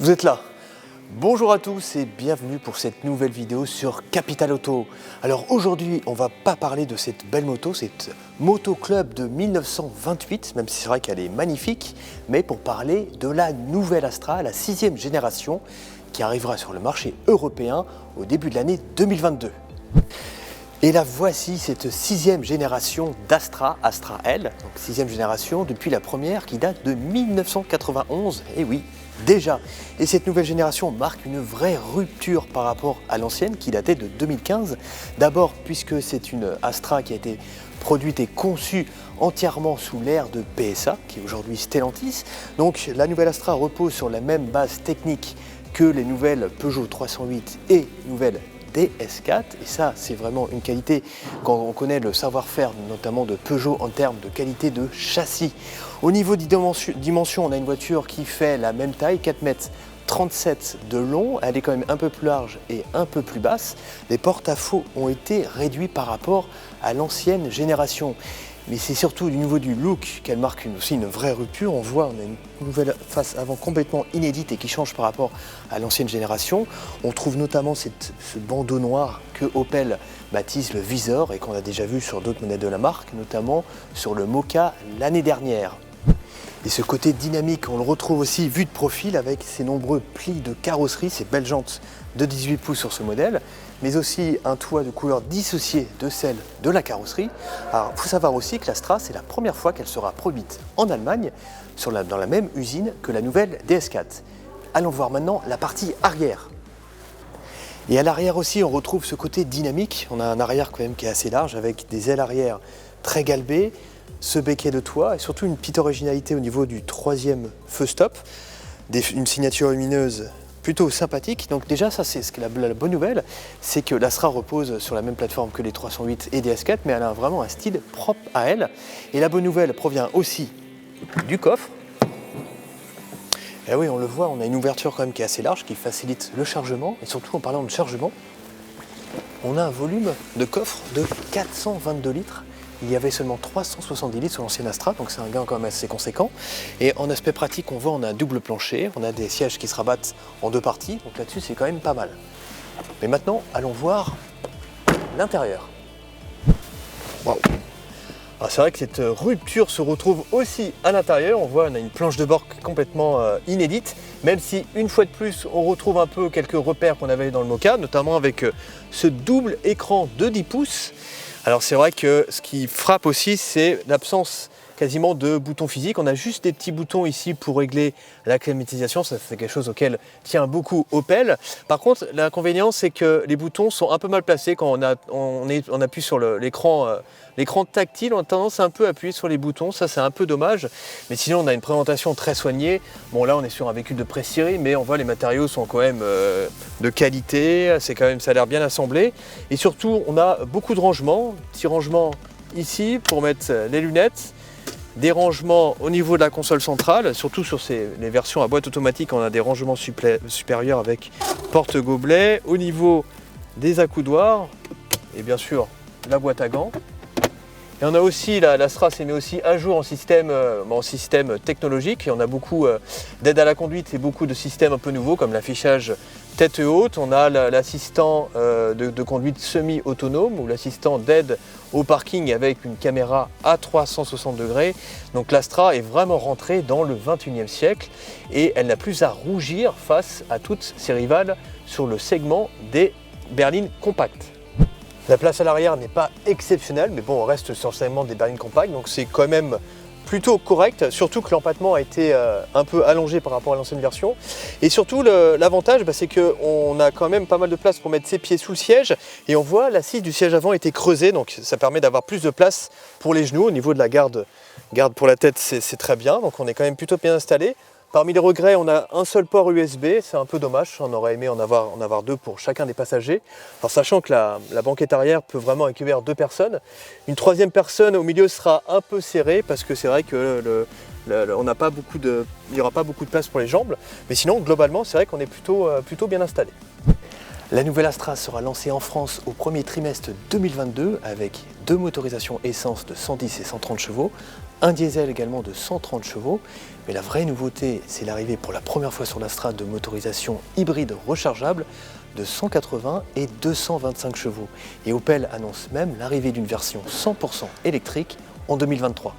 Vous êtes là. Bonjour à tous et bienvenue pour cette nouvelle vidéo sur Capital Auto. Alors aujourd'hui, on va pas parler de cette belle moto, cette Moto Club de 1928, même si c'est vrai qu'elle est magnifique, mais pour parler de la nouvelle Astra, la 6e génération, qui arrivera sur le marché européen au début de l'année 2022. Et la voici, cette 6e génération d'Astra, Astra L, donc 6e génération depuis la première qui date de 1991, et oui, déjà. Et cette nouvelle génération marque une vraie rupture par rapport à l'ancienne qui datait de 2015. D'abord puisque c'est une Astra qui a été produite et conçue entièrement sous l'ère de PSA, qui est aujourd'hui Stellantis. Donc la nouvelle Astra repose sur la même base technique que les nouvelles Peugeot 308 et nouvelles DS4, et ça c'est vraiment une qualité quand on connaît le savoir-faire notamment de Peugeot en termes de qualité de châssis. Au niveau des dimensions, on a une voiture qui fait la même taille, 4,37 m de long, elle est quand même un peu plus large et un peu plus basse. Les porte-à-faux ont été réduits par rapport à l'ancienne génération. Mais c'est surtout au niveau du look qu'elle marque aussi une vraie rupture. On voit, on a une nouvelle face avant complètement inédite et qui change par rapport à l'ancienne génération. On trouve notamment ce bandeau noir que Opel baptise le visor et qu'on a déjà vu sur d'autres modèles de la marque, notamment sur le Mokka l'année dernière. Et ce côté dynamique, on le retrouve aussi vu de profil avec ses nombreux plis de carrosserie, ces belles jantes de 18 pouces sur ce modèle, mais aussi un toit de couleur dissociée de celle de la carrosserie. Alors, il faut savoir aussi que l'Astra, c'est la première fois qu'elle sera produite en Allemagne, dans la même usine que la nouvelle DS4. Allons voir maintenant la partie arrière. Et à l'arrière aussi, on retrouve ce côté dynamique. On a un arrière quand même qui est assez large, avec des ailes arrière très galbées, ce becquet de toit et surtout une petite originalité au niveau du 3e feu stop, une signature lumineuse plutôt sympathique. Donc déjà ça c'est la bonne nouvelle, c'est que l'Astra repose sur la même plateforme que les 308 et DS4, mais elle a vraiment un style propre à elle. Et la bonne nouvelle provient aussi du coffre. Et oui, on le voit, on a une ouverture quand même qui est assez large, qui facilite le chargement, et surtout en parlant de chargement, on a un volume de coffre de 422 litres. Il y avait seulement 370 litres sur l'ancienne Astra, donc c'est un gain quand même assez conséquent. Et en aspect pratique, on voit on a un double plancher, on a des sièges qui se rabattent en deux parties, donc là-dessus c'est quand même pas mal. Mais maintenant, allons voir l'intérieur. Waouh! C'est vrai que cette rupture se retrouve aussi à l'intérieur. On voit on a une planche de bord complètement inédite, même si une fois de plus on retrouve un peu quelques repères qu'on avait dans le Mokka, notamment avec ce double écran de 10 pouces. Alors c'est vrai que ce qui frappe aussi, c'est l'absence quasiment de boutons physiques. On a juste des petits boutons ici pour régler la climatisation. Ça, c'est quelque chose auquel tient beaucoup Opel. Par contre, l'inconvénient, c'est que les boutons sont un peu mal placés. Quand on appuie sur l'écran tactile, on a tendance à un peu appuyer sur les boutons. Ça, c'est un peu dommage. Mais sinon, on a une présentation très soignée. Bon, là, on est sur un véhicule de pré-série, mais on voit les matériaux sont quand même de qualité. C'est quand même, ça a l'air bien assemblé. Et surtout, on a beaucoup de rangements. Petit rangement ici pour mettre les lunettes. Des rangements au niveau de la console centrale, surtout sur les versions à boîte automatique, on a des rangements supérieurs avec porte-gobelet. Au niveau des accoudoirs, et bien sûr la boîte à gants. Et on a aussi, l'Astra s'est mis aussi à jour en système technologique, et on a beaucoup d'aide à la conduite et beaucoup de systèmes un peu nouveaux comme l'affichage tête haute. On a l'assistant de conduite semi-autonome ou l'assistant d'aide au parking avec une caméra à 360 degrés. Donc l'Astra est vraiment rentrée dans le 21e siècle et elle n'a plus à rougir face à toutes ses rivales sur le segment des berlines compactes. La place à l'arrière n'est pas exceptionnelle, mais bon, on reste sur le segment des berlines compactes, donc c'est quand même plutôt correct, surtout que l'empattement a été un peu allongé par rapport à l'ancienne version. Et surtout, l'avantage, c'est qu'on a quand même pas mal de place pour mettre ses pieds sous le siège, et on voit l'assise du siège avant a été creusée, donc ça permet d'avoir plus de place pour les genoux. Au niveau de la garde pour la tête, c'est très bien, donc on est quand même plutôt bien installé. Parmi les regrets, on a un seul port USB, c'est un peu dommage, on aurait aimé en avoir deux pour chacun des passagers. Alors sachant que la banquette arrière peut vraiment accueillir deux personnes. Une troisième personne au milieu sera un peu serrée parce que c'est vrai que il n'y aura pas beaucoup de place pour les jambes. Mais sinon, globalement, c'est vrai qu'on est plutôt bien installé. La nouvelle Astra sera lancée en France au premier trimestre 2022 avec deux motorisations essence de 110 et 130 chevaux, un diesel également de 130 chevaux. Mais la vraie nouveauté, c'est l'arrivée pour la première fois sur l'Astra de motorisations hybrides rechargeables de 180 et 225 chevaux. Et Opel annonce même l'arrivée d'une version 100% électrique en 2023.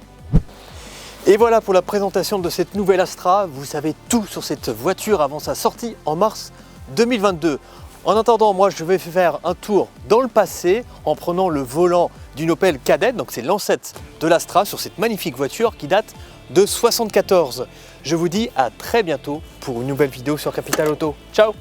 Et voilà pour la présentation de cette nouvelle Astra. Vous savez tout sur cette voiture avant sa sortie en mars 2022. En attendant, moi je vais faire un tour dans le passé en prenant le volant d'une Opel Kadett, donc c'est l'ancêtre de l'Astra, sur cette magnifique voiture qui date de 1974. Je vous dis à très bientôt pour une nouvelle vidéo sur Capital Auto. Ciao!